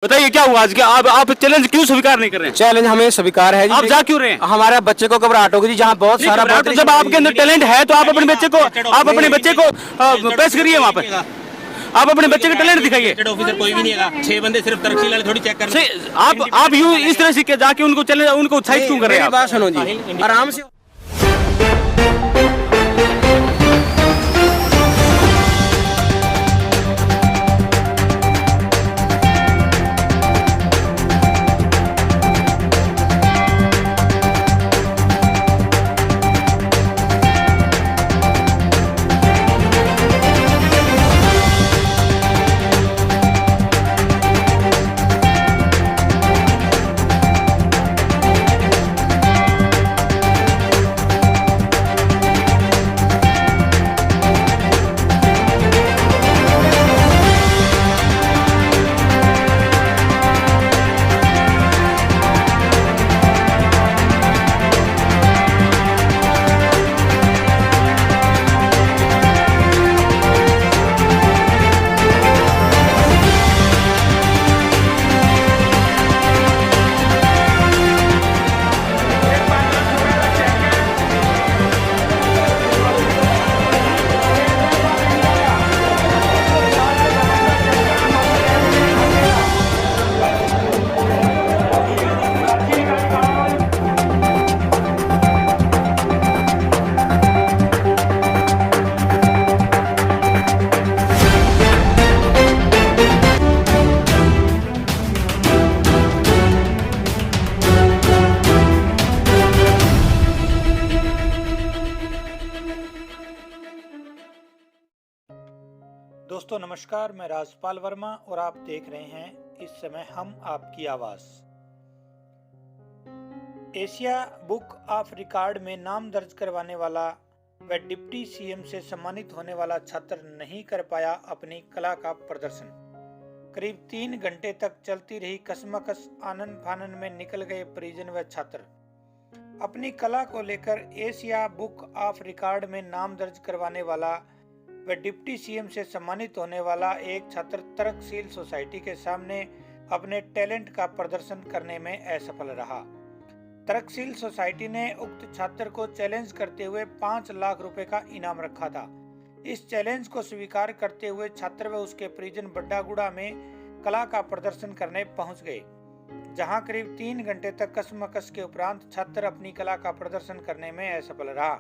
बताइए क्या हुआ आज? क्या आप चैलेंज क्यों स्वीकार नहीं कर रहे हैं? चैलेंज हमें स्वीकार है जी। आप जा क्यों रहे हैं? हमारे बच्चे को घबराहट होगी जी, जहाँ बहुत नहीं, सारा घबराहट तो जब आपके अंदर टैलेंट है तो आप अपने बच्चे को पेश करिए वहाँ पे। आप अपने बच्चे का टैलेंट दिखाइए। ऑफिसर कोई भी नहीं है, 6 बंदे सिर्फ तरक्की वाले थोड़ी चेक कर रहे हैं। आप यूं इस तरह से जाके उनको चैलेंज उनको उत्साहित क्यों कर रहे हैं? मेरी बात सुनो जी, आराम से। दोस्तों नमस्कार, मैं राजपाल वर्मा और आप देख रहे हैं इस समय हम आपकी आवाज। एशिया बुक ऑफ रिकॉर्ड में नाम दर्ज करवाने वाला व डिप्टी सीएम से सम्मानित होने वाला छात्र नहीं कर पाया अपनी कला का प्रदर्शन। करीब 3 घंटे तक चलती रही कसमकस आनन फानन में निकल गए परिजन व छात्र। अपनी कला को लेकर एशिया बुक ऑफ रिकॉर्ड में नाम दर्ज करवाने वाला व डिप्टी सीएम से सम्मानित होने वाला एक छात्र तर्कशील सोसाइटी के सामने अपने टैलेंट का प्रदर्शन करने में असफल रहा। तर्कशील सोसाइटी ने उक्त छात्र को चैलेंज करते हुए 5 लाख रुपए का इनाम रखा था। इस चैलेंज को स्वीकार करते हुए छात्र व उसके परिजन बड्डागुड़ा में कला का प्रदर्शन करने पहुंच गए, जहां करीब 3 घंटे तक कसमकस के उपरांत छात्र अपनी कला का प्रदर्शन करने में असफल रहा,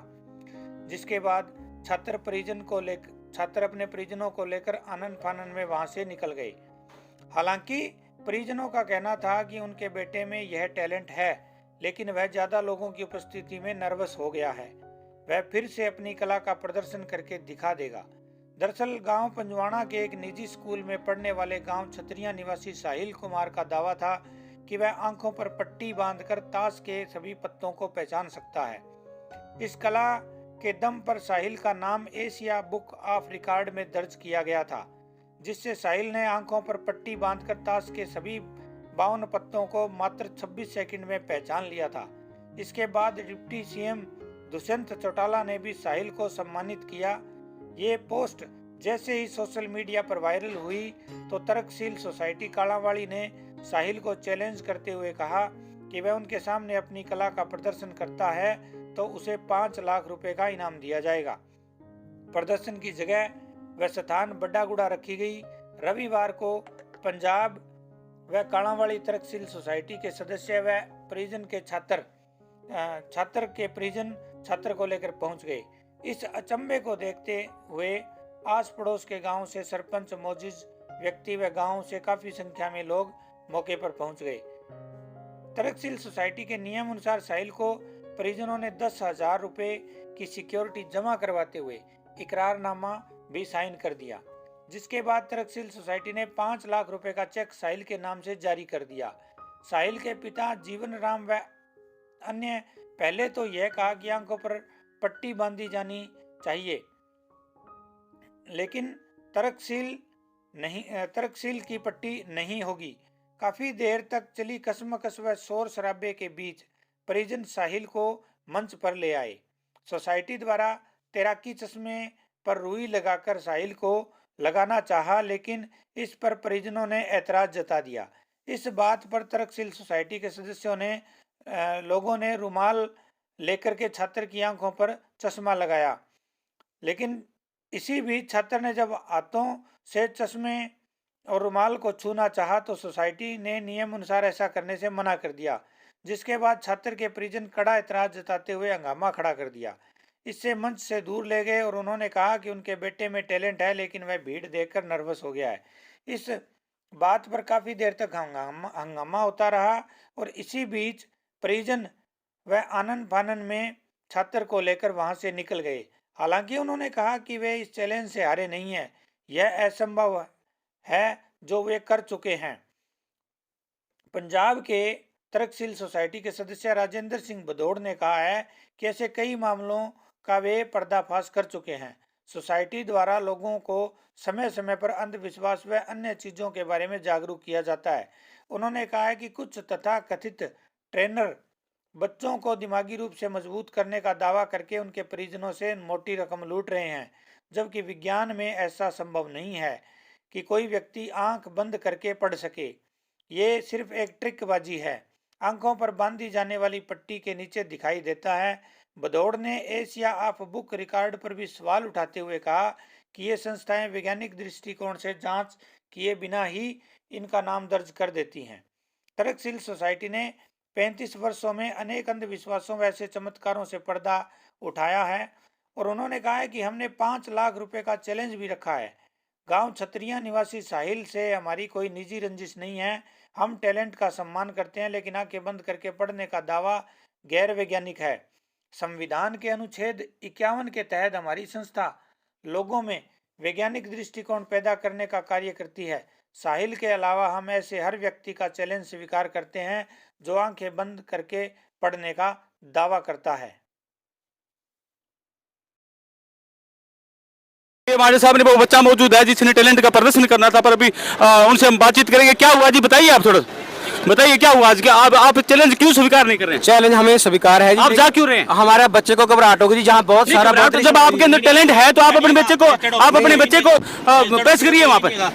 जिसके बाद छात्र अपने परिजनों को लेकर आनन फानन में वहां से निकल गए। हालांकि परिजनों का कहना था कि उनके बेटे में यह टैलेंट है, लेकिन वह ज्यादा लोगों की उपस्थिति में नर्वस हो गया है। वह फिर से अपनी कला का प्रदर्शन करके दिखा देगा। दरअसल गांव पंजवाड़ा के एक निजी स्कूल में पढ़ने वाले गांव छतरिया निवासी साहिल कुमार का दावा था कि वह आंखों पर पट्टी बांधकर ताश के सभी पत्तों को पहचान सकता है। इस कला के दम पर साहिल का नाम एशिया बुक ऑफ रिकॉर्ड में दर्ज किया गया था, जिससे साहिल ने आंखों पर पट्टी बांधकर ताश के सभी 52 पत्तों को मात्र 26 सेकंड में पहचान लिया था। इसके बाद डिप्टी सीएम दुष्यंत चौटाला ने भी साहिल को सम्मानित किया। ये पोस्ट जैसे ही सोशल मीडिया पर वायरल हुई तो तर्कशील सोसाइटी कालावाड़ी ने साहिल को चैलेंज करते हुए कहा कि वह उनके सामने अपनी कला का प्रदर्शन करता है तो उसे 5 लाख रुपए का इनाम दिया जाएगा। प्रदर्शन की जगह व स्थान बड्डागुड़ा रखी गई। रविवार को पंजाब व कालावाड़ी तर्कशील सोसाइटी के सदस्य व परिजन के छात्र को लेकर पहुंच गए। इस अचंभे को देखते हुए आस पड़ोस के गांव से सरपंच, मोजिज व्यक्ति व गांव से काफी संख्या में लोग मौके पर पहुंच गए। तर्कशील सोसाइटी के नियम अनुसार साहिल को परिजनों ने 10,000 रुपए की सिक्योरिटी जमा करवाते हुए इकरारनामा भी साइन कर दिया, जिसके बाद तर्कशील सोसाइटी ने 5 लाख रुपए का चेक साहिल के नाम से जारी कर दिया। साहिल के पिता जीवन राम व अन्य पहले तो यह कहा कि आंखों पर पट्टी बांधी जानी चाहिए, लेकिन तर्कशील की पट्टी नहीं होगी। काफी देर तक चली कसमकस व शोर शराबे के बीच परिजन साहिल को मंच पर ले आए। सोसाइटी द्वारा तैराकी चश्मे पर रुई लगाकर साहिल को लगाना चाहा, लेकिन इस पर परिजनों ने ऐतराज जता दिया। इस बात पर तर्कशील सोसाइटी के सदस्यों ने लोगों ने रुमाल लेकर के छात्र की आंखों पर चश्मा लगाया, लेकिन इसी बीच छात्र ने जब हाथों से चश्मे और रुमाल को छूना चाहा तो सोसाइटी ने नियम अनुसार ऐसा करने से मना कर दिया, जिसके बाद छात्र के परिजन कड़ा एतराज जताते हुए हंगामा खड़ा कर दिया। इससे मंच से दूर ले गए और उन्होंने कहा कि उनके बेटे में टैलेंट है, लेकिन वह भीड़ देखकर नर्वस हो गया है। इस बात पर काफी देर तक हंगामा होता रहा और इसी बीच परिजन वह आनन फानन में छात्र को लेकर वहां से निकल गए। हालांकि उन्होंने कहा कि वे इस चैलेंज से हारे नहीं हैं, यह असंभव है जो वे कर चुके हैं। पंजाब के तर्कशील सोसाइटी के सदस्य राजेंद्र सिंह भदौड़ ने कहा है कि ऐसे कई मामलों का वे पर्दाफाश कर चुके हैं। सोसाइटी द्वारा लोगों को समय समय पर अंधविश्वास व अन्य चीजों के बारे में जागरूक किया जाता है। उन्होंने कहा है कि कुछ तथाकथित ट्रेनर बच्चों को दिमागी रूप से मजबूत करने का दावा करके उनके परिजनों से मोटी रकम लूट रहे हैं, जबकि विज्ञान में ऐसा संभव नहीं है कि कोई व्यक्ति आंख बंद करके पढ़ सके। ये सिर्फ एक ट्रिकबाजी है। आंखों पर बांधी जाने वाली पट्टी के नीचे दिखाई देता है। भदौड़ ने एशिया ऑफ बुक रिकॉर्ड पर भी सवाल उठाते हुए कहा कि ये संस्थाएं वैज्ञानिक दृष्टिकोण से जांच किए बिना ही इनका नाम दर्ज कर देती हैं। तर्कशील सोसाइटी ने 35 वर्षों में अनेक अंधविश्वासों व ऐसे चमत्कारों से पर्दा उठाया है और उन्होंने कहा है कि हमने 5 लाख रुपए का चैलेंज भी रखा है। गांव छतरिया निवासी साहिल से हमारी कोई निजी रंजिश नहीं है। हम टैलेंट का सम्मान करते हैं, लेकिन आंखें बंद करके पढ़ने का दावा गैर वैज्ञानिक है। संविधान के अनुच्छेद 51 के तहत हमारी संस्था लोगों में वैज्ञानिक दृष्टिकोण पैदा करने का कार्य करती है। साहिल के अलावा हम ऐसे हर व्यक्ति का चैलेंज स्वीकार करते हैं जो आंखें बंद करके पढ़ने का दावा करता है। हमारे सामने वो बच्चा मौजूद है जिसने टैलेंट का प्रदर्शन करना था, पर अभी उनसे हम बातचीत करेंगे। क्या हुआ जी, बताइए, आप थोड़ा बताइए क्या हुआ आज? आप चैलेंज क्यों स्वीकार नहीं कर रहे हैं? चैलेंज हमें स्वीकार है जी। आप जा क्यों रहे हैं? हमारे बच्चे को घबराहट होगी जी, जहाँ बहुत सारा जब आपके अंदर टैलेंट है तो आप अपने बच्चे को पेश करिए वहाँ पर।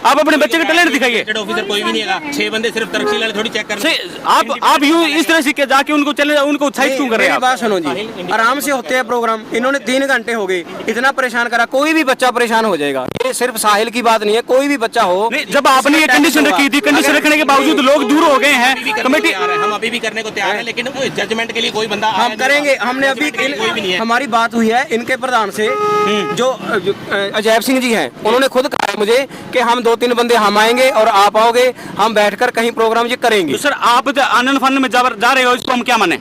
आप अपने बच्चे का टैलेंट दिखाइए। ऑफिसर कोई भी नहीं है, 6 बंदे सिर्फ तर्कशील वाले थोड़ी चेक कर। आप यूं इस तरह से जाके उनको उत्साहित क्यों कर रहे हैं? बात सुनो जी, आराम से होते हैं प्रोग्राम। इन्होंने 3 घंटे हो गए, इतना परेशान करा। कोई भी बच्चा परेशान हो जाएगा, ये सिर्फ साहिल की बात नहीं है, कोई भी बच्चा हो। जब आपने ये कंडीशन रखी थी, कंडीशन रखने के बावजूद लोग दूर हो गए हैं। कमेटी हम अभी भी करने को तैयार है, लेकिन जजमेंट के लिए कोई बंदा हम करेंगे। हमने अभी हमारी बात हुई है इनके प्रधान से, जो अजैब सिंह जी हैं। उन्होंने खुद कहा मुझे कि हम 2-3 बंदे हम आएंगे और आप आओगे, हम बैठकर कहीं प्रोग्राम ये करेंगे। तो सर आप आनंद फानन में जा रहे हो, इसको हम क्या माने?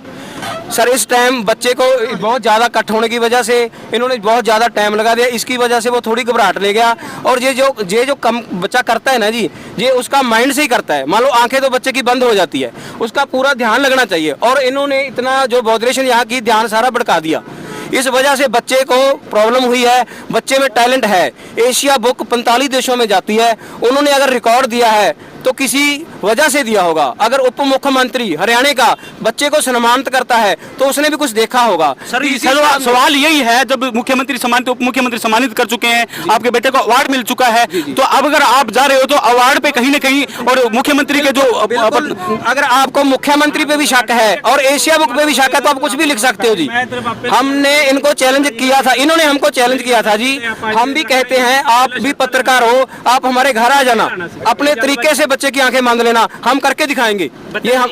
सर इस टाइम बच्चे को बहुत ज़्यादा कट होने की वजह से इन्होंने बहुत ज़्यादा टाइम लगा दिया, इसकी वजह से वो थोड़ी घबराहट ले गया। और ये जो कम बच्चा करता है ना जी, ये उसका माइंड से ही करता है। मान लो आंखें तो बच्चे की बंद हो जाती है, उसका पूरा ध्यान लगना चाहिए। और इन्होंने इतना जो बॉदरेशन यहाँ की ध्यान सारा भटका दिया, इस वजह से बच्चे को प्रॉब्लम हुई है। बच्चे में टैलेंट है। एशिया बुक 45 देशों में जाती है। उन्होंने अगर रिकॉर्ड दिया है तो किसी वजह से दिया होगा। अगर उप मुख्यमंत्री हरियाणा का बच्चे को सम्मानित करता है तो उसने भी कुछ देखा होगा। सर सवाल यही है, जब मुख्यमंत्री सम्मानित, उप मुख्यमंत्री सम्मानित कर चुके हैं, आपके बेटे को अवार्ड मिल चुका है, तो अब अगर आप जा रहे हो तो अवार्ड पे कहीं ना कहीं और मुख्यमंत्री के जो अगर आपको मुख्यमंत्री पे भी शक है और एशिया बुक पे भी शक है तो आप कुछ भी लिख सकते हो जी। हमने इनको चैलेंज किया था, इन्होंने हमको चैलेंज किया था जी। हम भी कहते हैं आप भी पत्रकार हो, आप हमारे घर आ जाना, अपने तरीके से बच्चे की आंखें मान लेना, हम करके दिखाएंगे। ये हम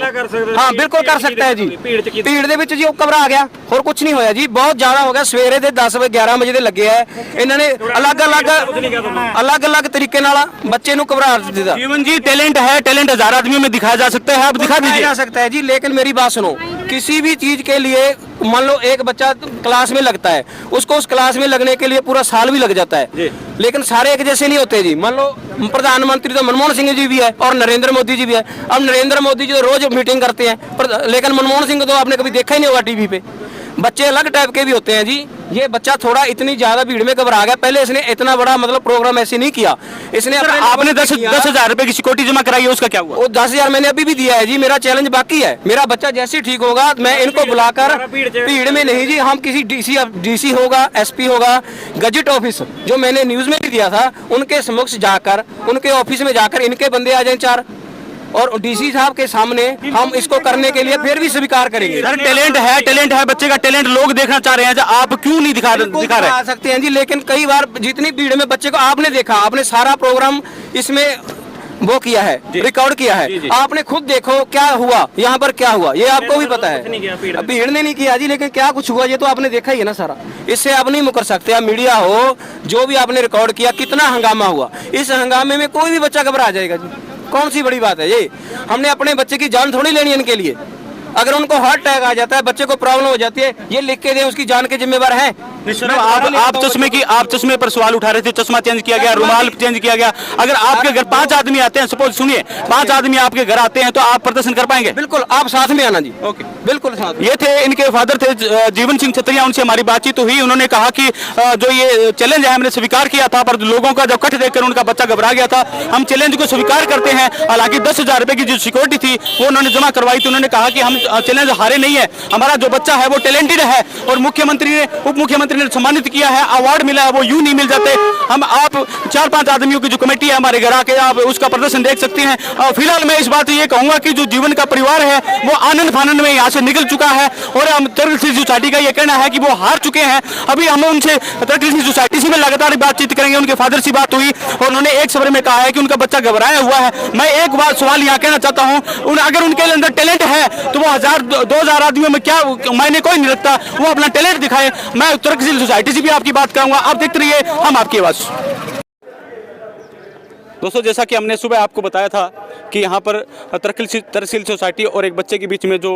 हाँ बिल्कुल कर सकता है जी। भीड़ दे विच जी घबरा गया, और कुछ नहीं होया जी। बहुत ज्यादा हो गया। सवेरे दे 10-11 बजे दे लगे है। इन्होंने अलग-अलग तरीके नाल बच्चे नूं घबरा दिता। जीवन जी टैलेंट है, टैलेंट 1000 आदमियों में दिखाया जा सकता है, आप दिखा दीजिए। जा सकता है जी, लेकिन मेरी बात सुनो, किसी भी चीज के लिए मान लो एक बच्चा क्लास में लगता है, उसको उस क्लास में लगने के लिए पूरा साल भी लग जाता है, लेकिन सारे एक जैसे नहीं होते जी। मान लो प्रधानमंत्री तो मनमोहन सिंह जी भी है और नरेंद्र मोदी जी भी है। अब नरेंद्र मोदी जी तो रोज मीटिंग करते हैं, लेकिन मनमोहन सिंह तो आपने कभी देखा ही नहीं होगा टीवी पे। बच्चे अलग टाइप के भी होते हैं जी। ये बच्चा थोड़ा इतनी ज्यादा भीड़ में घबरा गया। पहले इसने इतना बड़ा मतलब प्रोग्राम ऐसे नहीं किया। इसने आपने 10,000 रुपए की सिक्योरिटी जमा कराई है, उसका क्या हुआ? वो 10,000 मैंने अभी भी दिया है जी। मेरा चैलेंज बाकी है। मेरा बच्चा जैसे ठीक होगा मैं इनको बुलाकर, भीड़ में नहीं जी, हम किसी डीसी होगा, एसपी होगा, गजट ऑफिस जो मैंने न्यूज में भी दिया था, उनके समक्ष जाकर, उनके ऑफिस में जाकर इनके बंदे आ जाए 4, और डीसी साहब के सामने हम इसको करने के लिए फिर भी स्वीकार करेंगे। सर टैलेंट है बच्चे का, टैलेंट लोग देखना चाह रहे हैं, आप क्यों नहीं दिखा रहे? आ सकते हैं जी, लेकिन कई बार जितनी भीड़ में बच्चे को आपने देखा, आपने सारा प्रोग्राम इसमें वो किया है, रिकॉर्ड किया है, आपने खुद देखो क्या हुआ यहाँ पर, क्या हुआ ये आपको भी पता है। भीड़ ने नहीं किया जी, लेकिन क्या कुछ हुआ ये तो आपने देखा ही है ना सारा, इससे आप नहीं मुकर सकते। आप मीडिया हो, जो भी आपने रिकॉर्ड किया, कितना हंगामा हुआ, इस हंगामे में कोई भी बच्चा घबरा जाएगा जी, कौन सी बड़ी बात है ये? हमने अपने बच्चे की जान थोड़ी लेनी है इनके लिए। अगर उनको हार्ट अटैक आ जाता है, बच्चे को प्रॉब्लम हो जाती है, ये लिख के दें उसकी जान के जिम्मेवार हैं। आप चश्मे पर सवाल उठा रहे थे, चश्मा चेंज किया गया, रुमाल चेंज किया गया। अगर आपके घर 5 आदमी आते हैं, सपोज सुनिए 5 आदमी आपके घर आते हैं, तो आप प्रदर्शन कर पाएंगे? बिल्कुल, आप साथ में आना जी। ओके, बिल्कुल साथ। ये थे इनके फादर थे जीवन सिंह छतरिया, उनसे हमारी बातचीत हुई। उन्होंने कहा कि जो ये चैलेंज है हमने स्वीकार किया था, पर लोगों का जब कट देखकर उनका बच्चा घबरा गया था। हम चैलेंज को स्वीकार करते हैं। हालांकि 10,000 रुपए की जो सिक्योरिटी थी वो उन्होंने जमा करवाई थी। उन्होंने कहा कि हम चैलेंज हारे नहीं है, हमारा जो बच्चा है वो टैलेंटेड है, और मुख्यमंत्री ने, उप मुख्यमंत्री ने सम्मानित किया है, अवार्ड मिला है, वो यूं नहीं मिल जाते। हम आप 4-5 आदमियों की जो कमेटी है हमारे घर आके आप उसका प्रदर्शन देख सकते हैं। फिलहाल मैं इस बात ये कहूंगा कि जो जीवन का परिवार है वो आनंद फानंद में यहाँ से निकल चुका है, और हम तरक्की सोसाइटी का ये कहना है कि वो हार चुके हैं। अभी हम उनसे तरक्की सोसाइटी से लगातार बातचीत करेंगे। उनके फादर से बात हुई और उन्होंने एक सवाल में कहा है कि उनका बच्चा घबराया हुआ है। मैं एक बार सवाल यहाँ कहना चाहता हूँ, अगर उनके अंदर टैलेंट है तो वो 1000-2000 आदमियों में क्या मैंने कोई नहीं रखता, वो अपना टैलेंट दिखाए। मैं तरक्की सोसाइटी से भी आपकी बात करूंगा, आप देखते रहिए हम आपकी आवाज। दोस्तों, जैसा कि हमने सुबह आपको बताया था कि यहाँ पर तरक्की सोसाइटी और एक बच्चे के बीच में जो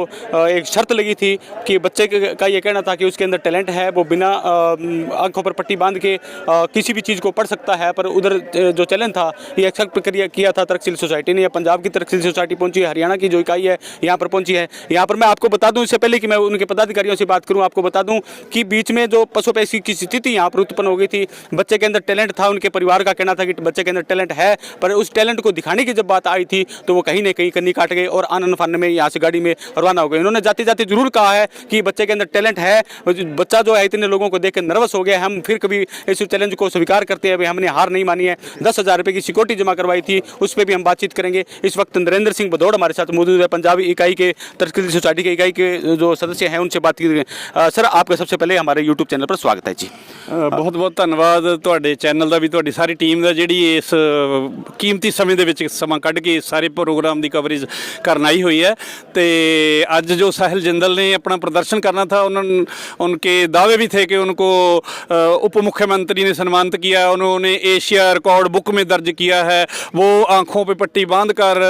एक शर्त लगी थी कि बच्चे का ये कहना था कि उसके अंदर टैलेंट है, वो बिना आंखों पर पट्टी बांध के किसी भी चीज़ को पढ़ सकता है। पर उधर जो चैलेंज था ये एक्सेप्ट किया था तरक्की सोसाइटी ने। पंजाब की तरक्की सोसाइटी पहुंची है, हरियाणा की जो इकाई है यहाँ पर पहुंची है। यहाँ पर मैं आपको बता दूँ, इससे पहले कि मैं उनके पदाधिकारियों से बात करूँ, आपको बता दूँ कि बीच में जो पशुपैसी की स्थिति यहाँ पर उत्पन्न हो गई थी। बच्चे के अंदर टैलेंट था, उनके परिवार का कहना था कि बच्चे के अंदर टैलेंट है, पर उस टैलेंट को दिखाने की जब बात आई थी तो वो कहीं न कहीं कन्नी काट गए और आनंद फानंद में यहाँ से गाड़ी में रवाना हो गए। उन्होंने जाते जाते जरूर कहा है कि बच्चे के अंदर टैलेंट है। बच्चा जो है इतने लोगों को देख कर नर्वस हो गया, हम फिर कभी इस चैलेंज को स्वीकार करते हैं। हमने हार नहीं मानी है। 10,000 रुपये की सिक्योरिटी जमा करवाई थी, उस पर भी हम बातचीत करेंगे। इस वक्त नरेंद्र सिंह भदौड़ हमारे साथ मौजूद है, पंजाबी इकाई के तरक्की सोसाइटी की इकाई के जो सदस्य हैं, उनसे बात करेंगे। सर, आपका सबसे पहले हमारे यूट्यूब चैनल पर स्वागत है जी। बहुत बहुत धन्यवाद ਤੁਹਾਡੇ ਚੈਨਲ ਦਾ ਵੀ, ਤੁਹਾਡੀ ਸਾਰੀ ਟੀਮ ਦਾ ਜਿਹੜੀ ਇਸ ਕੀਮਤੀ ਸਮੇਂ ਦੇ ਵਿੱਚ ਸਮਾਂ ਕੱਢ ਕੇ ਸਾਰੇ ਪ੍ਰੋਗਰਾਮ ਦੀ ਕਵਰੇਜ ਕਰਨ आई हुई है। तो आज जो साहिल जिंदल ने अपना प्रदर्शन करना था, उनके दावे भी थे कि उनको उप मुख्यमंत्री ने सम्मानित किया, उन्होंने एशिया रिकॉर्ड बुक में दर्ज किया है। वो आँखों पे पट्टी बांध कर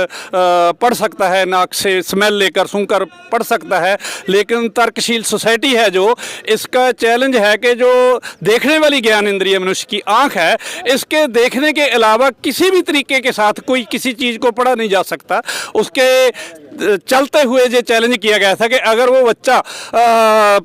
पढ़ सकता है, नाक से स्मेल लेकर सूंघकर पढ़ सकता है। लेकिन तर्कशील सोसाइटी है जो, इसका चैलेंज है कि जो देखने वाली ज्ञान इंद्रिय मनुष्य की आँख है, इसके देखने के अलावा किसी भी तरीके के साथ कोई किसी चीज़ को पढ़ा नहीं जा सकता। उसके चलते हुए ये चैलेंज किया गया था कि अगर वो बच्चा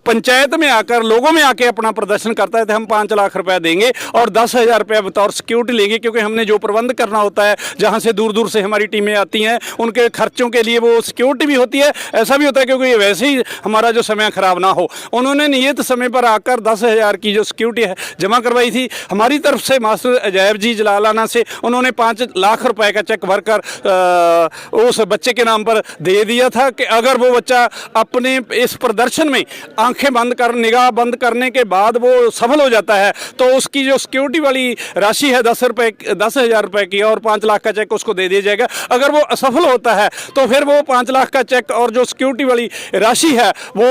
पंचायत में आकर, लोगों में आके अपना प्रदर्शन करता है तो हम 5 लाख रुपया देंगे और 10,000 रुपया बतौर सिक्योरिटी लेंगे, क्योंकि हमने जो प्रबंध करना होता है, जहाँ से दूर दूर से हमारी टीमें आती हैं, उनके खर्चों के लिए वो सिक्योरिटी भी होती है। ऐसा भी होता है क्योंकि वैसे ही हमारा जो समय ख़राब ना हो। उन्होंने नियत समय पर आकर 10,000 की जो सिक्योरिटी है जमा करवाई थी। हमारी तरफ से मास्टर अजैब जी जलालाना से उन्होंने 5 लाख रुपए का चेक भरकर उस बच्चे के नाम पर दे दिया था कि अगर वो बच्चा अपने इस प्रदर्शन में आंखें बंद कर, निगाह बंद करने के बाद वो सफल हो जाता है तो उसकी जो सिक्योरिटी वाली राशि है 10,000 रुपए की और 5 लाख का चेक उसको दे दिया जाएगा। अगर वो असफल होता है तो फिर वो 5 लाख का चेक और जो सिक्योरिटी वाली राशि है वो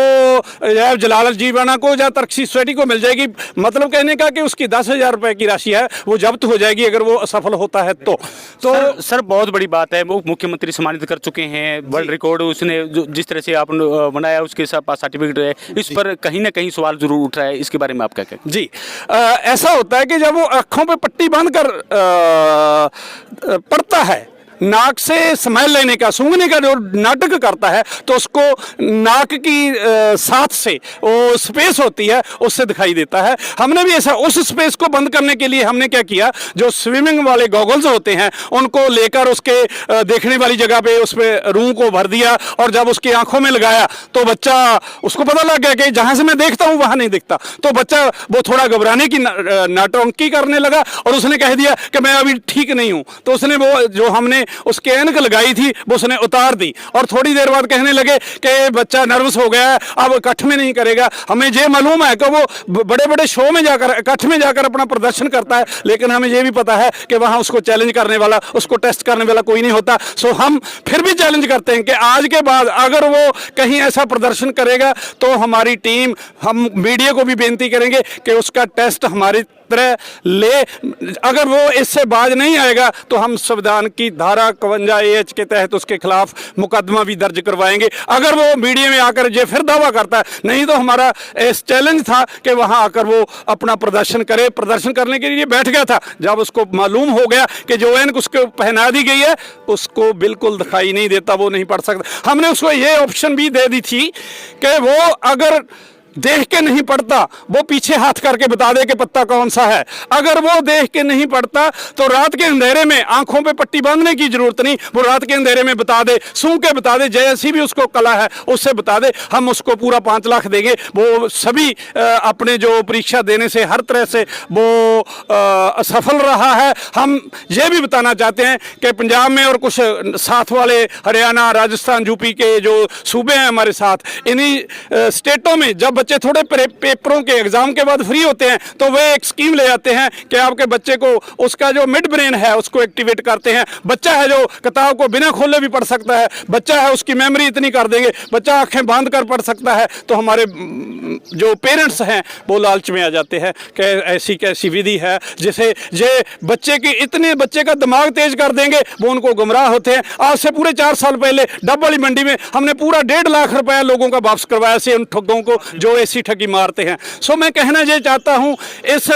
जलाल जीवाना को या तरक्की सोसाइटी को मिल जाएगी। मतलब कहने का कि उसकी 10,000 रुपए की राशि है वो जब्त हो जाएगी अगर वो असफल होता है तो सर बहुत बड़ी बात है, वो मुख्यमंत्री सम्मानित कर चुके हैं, वर्ल्ड रिकॉर्ड उसने जिस तरह से आपने बनाया उसके पास सर्टिफिकेट है, इस पर कहीं ना कहीं सवाल जरूर उठ रहा है। इसके बारे में आप क्या कहते हैं? जी, ऐसा होता है कि जब वो आँखों पे पट्टी बांधकर पढ़ता है, नाक से स्मेल लेने का, सूंघने का जो नाटक करता है, तो उसको नाक की साथ से वो स्पेस होती है उससे दिखाई देता है। हमने भी ऐसा उस स्पेस को बंद करने के लिए हमने क्या किया, जो स्विमिंग वाले गॉगल्स होते हैं उनको लेकर उसके देखने वाली जगह पे उस पर रूह को भर दिया और जब उसकी आंखों में लगाया तो बच्चा, उसको पता लग गया कि जहाँ से मैं देखता हूँ वहाँ नहीं दिखता। तो बच्चा वो थोड़ा घबराने की नाटंकी करने लगा और उसने कह दिया कि मैं अभी ठीक नहीं हूँ। तो उसने वो जो हमने उसके ऐनक लगाई थी वो उसने उतार दी, और थोड़ी देर बाद कहने लगे कि बच्चा नर्वस हो गया है, अब इकट्ठ में नहीं करेगा। हमें ये मालूम है कि वो बड़े बड़े शो में जाकर, इकट्ठ में जाकर अपना प्रदर्शन करता है, लेकिन हमें ये भी पता है कि वहाँ उसको चैलेंज करने वाला, उसको टेस्ट करने वाला कोई नहीं होता। सो हम फिर भी चैलेंज करते हैं कि आज के बाद अगर वो कहीं ऐसा प्रदर्शन करेगा तो हमारी टीम, हम मीडिया को भी बेनती करेंगे कि उसका टेस्ट हमारी तरह ले। अगर वो इससे बाज नहीं आएगा तो हम संविधान की धारा 52A के तहत उसके खिलाफ मुकदमा भी दर्ज करवाएंगे, अगर वो मीडिया में आकर ये फिर दावा करता है। नहीं तो हमारा इस चैलेंज था कि वहां आकर वो अपना प्रदर्शन करे। प्रदर्शन करने के लिए बैठ गया था, जब उसको मालूम हो गया कि जो एनक उसको पहना दी गई है उसको बिल्कुल दिखाई नहीं देता, वो नहीं पढ़ सकता। हमने उसको ये ऑप्शन भी दे दी थी कि वो अगर देख के नहीं पढ़ता वो पीछे हाथ करके बता दे कि पत्ता कौन सा है। अगर वो देख के नहीं पढ़ता तो रात के अंधेरे में आंखों पे पट्टी बांधने की जरूरत नहीं, वो रात के अंधेरे में बता दे, सूंघ के बता दे, जैसी भी उसको कला है उससे बता दे। हम उसको पूरा 5 लाख देंगे। वो सभी अपने जो परीक्षा देने से हर तरह से वो असफल रहा है। हम ये भी बताना चाहते हैं कि पंजाब में और कुछ साथ वाले हरियाणा, राजस्थान, यूपी के जो सूबे हैं हमारे साथ, इन्हीं स्टेटों में जब बच्चे थोड़े पेपरों के एग्जाम के बाद फ्री होते हैं तो वे एक स्कीम ले आते हैं कि आपके बच्चे को उसका जो मिड ब्रेन है उसको एक्टिवेट करते हैं। बच्चा है जो किताब को बिना खोले भी पढ़ सकता है, बच्चा है उसकी मेमोरी इतनी कर देंगे, बच्चा आंखें बांध कर पढ़ सकता है। तो हमारे जो पेरेंट्स हैं वो लालच में आ जाते हैं कि ऐसी कैसी विधि है जिसे ये बच्चे की, इतने बच्चे का दिमाग तेज कर देंगे, वो उनको गुमराह होते हैं। आज से पूरे 4 साल पहले डब वाली मंडी में हमने पूरा 1.5 लाख रुपया लोगों का वापस करवाया से उन ठगों को जो ऐसी ठगी मारते हैं। सो मैं कहना ये चाहता हूं इस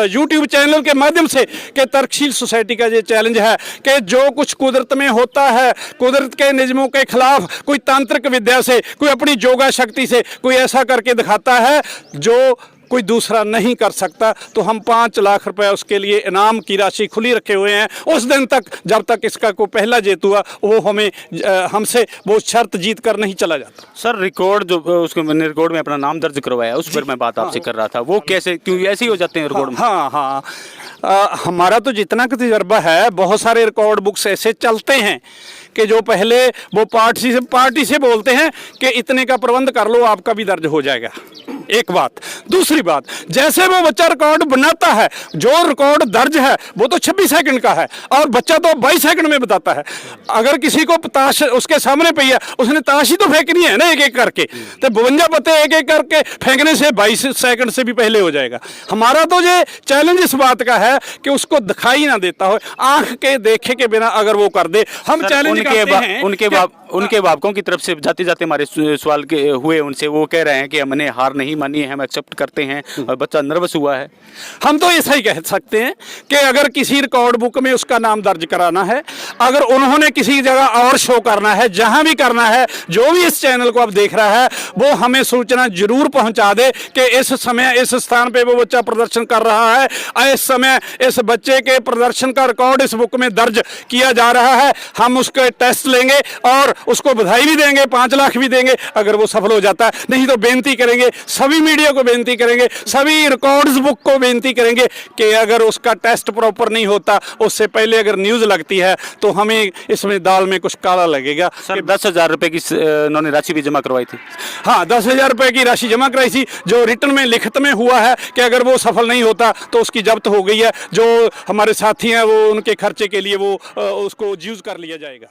यूट्यूब चैनल के माध्यम से कि तर्कशील सोसाइटी का ये चैलेंज है कि जो कुछ कुदरत में होता है, कुदरत के नियमों के खिलाफ कोई तांत्रिक विद्या से, कोई अपनी योगा शक्ति से कोई ऐसा करके दिखाता है जो कोई दूसरा नहीं कर सकता, तो हम 5 लाख रुपए उसके लिए इनाम की राशि खुली रखे हुए हैं। उस दिन तक जब तक इसका कोई पहला जीत हुआ वो हमसे वो शर्त जीत कर नहीं चला जाता। सर रिकॉर्ड जो उसको मैंने रिकॉर्ड में अपना नाम दर्ज करवाया उस पर मैं बात आपसे कर रहा था, वो कैसे, क्यों ऐसे ही हो जाते हैं रिकॉर्ड में? हाँ, हमारा तो जितना का तजर्बा है, बहुत सारे रिकॉर्ड बुक्स ऐसे चलते हैं कि जो पहले वो पार्टी से बोलते हैं कि इतने का प्रबंध कर लो, आपका भी दर्ज हो जाएगा। एक बात। दूसरी बात, जैसे वो बच्चा रिकॉर्ड बनाता है, जो रिकॉर्ड दर्ज है वो तो 26 सेकंड का है और बच्चा तो 22 सेकंड में बताता है। अगर किसी को ताश उसके सामने पई है, उसने ताश ही तो फेंकनी है ना, एक एक करके, तो 52 पत्ते एक एक करके फेंकने से 22 सेकंड से भी पहले हो जाएगा। हमारा तो ये चैलेंज इस बात का है कि उसको दिखाई ना देता हो, आंख के देखे के बिना अगर वो कर दे। हम चैलेंज उनके बाबकों की तरफ से जाते जाते हमारे सवाल के हुए उनसे, वो कह रहे हैं कि हमने हार नहीं मानी है, हम एक्सेप्ट करते हैं और बच्चा नर्वस हुआ है। हम तो ऐसा ही कह सकते हैं कि अगर किसी रिकॉर्ड बुक में उसका नाम दर्ज कराना है, अगर उन्होंने किसी जगह और शो करना है, जहां भी करना है, जो भी इस चैनल को अब देख रहा है वो हमें सूचना जरूर पहुंचा दे कि इस समय इस स्थान पे वो बच्चा प्रदर्शन कर रहा है, इस समय इस बच्चे के प्रदर्शन का रिकॉर्ड इस बुक में दर्ज किया जा रहा है। हम उसके टेस्ट लेंगे और उसको बधाई भी देंगे, 5 लाख भी देंगे अगर वो सफल हो जाता है। नहीं तो बेनती करेंगे, सभी मीडिया को बेनती करेंगे, सभी रिकॉर्ड्स बुक को बेनती करेंगे कि अगर उसका टेस्ट प्रॉपर नहीं होता, उससे पहले अगर न्यूज़ लगती है तो हमें इसमें दाल में कुछ काला लगेगा। सर 10,000 रुपए की उन्होंने राशि भी जमा करवाई थी। हाँ, 10,000 रुपए की राशि जमा कराई थी, जो रिटर्न में लिखित में हुआ है कि अगर वो सफल नहीं होता तो उसकी जब्त हो गई है। जो हमारे साथी हैं वो उनके खर्चे के लिए वो उसको यूज कर लिया जाएगा।